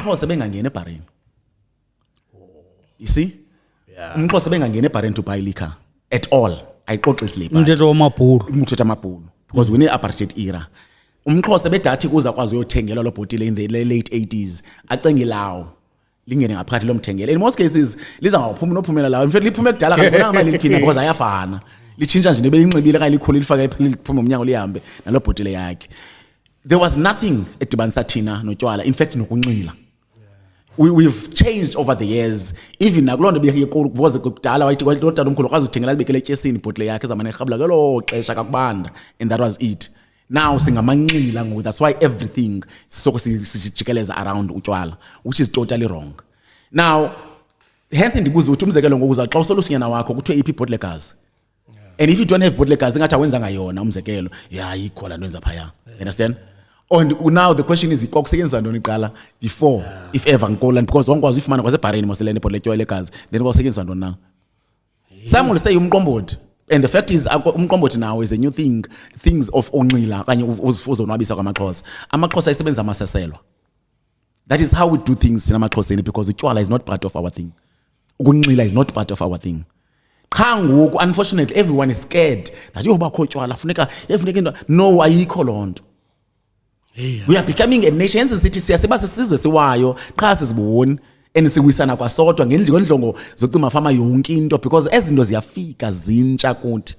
umXhosa bengangena ebareni. You see? umXhosa bengangena ebareni to buy liquor at all. Ayixoxisi le part. Umthetho wamabhulu. Umthetho wamabhulu. Because we need apartheid era. umXhosa bedathi kuza kwazi uyothengela lo bhotile in the late 80s acenge lawo lingene ngaphakathi lomthengela. In most cases liza ngaphuma nophumela lawo. In fact liphume kudala ngabona ngamali liphina because ayafana. Lichinja nje nebeyinxibile kanye likhulu lifaka liphuma umnyango lihambe nalo bhotile yakhe. There was nothing edibanisa thina notywala, in fact nokunxila. We've changed over the years. Even nakulonto beyekho because kudala wayithi kwalotata omkhulu kwazi uthengela libekele etyesini ibhotile yakhe zamane erhabula ngelo xesha kakubanda, and that was it. Now singamanxila ngoku, that's why everything soko sijikeleza around utywala, which is totally wrong. Now hence ndibuza uthi umzekelo ngoku uza xa usolusinyana wakho kuthiwe iphi ibhotile gazi. And if you don't have bottle gas, ngathi awenza ngayona umzekelo, yeah ikho la nto enza phaya. Understand? And now the question is ikokusetyenziswa ntoni iqala before if ever ngikola, because wangikwazi ifumana kwase bareni moselene bottle etywala legazi, then kwakusetyenziswa ntoni now. Some will say umqombothi, and the fact is umqombothi now is a new thing, things of onxila kanye uzonwabisa kwamaXhosa. AmaXhosa isebenza amaseselwa. That is how we do things in amaXhoseni, because utywala is not part of our thing. Ukunxila is not part of our thing. Unfortunately, everyone is scared that no, ayikho lonto. We are becoming a nation city siyaseba sisizwe siwayo qha siziboni and siwisana kwasodwa ngendlongo zokucima fama yonke into, because ezinto ziyafika zintsha kuthi.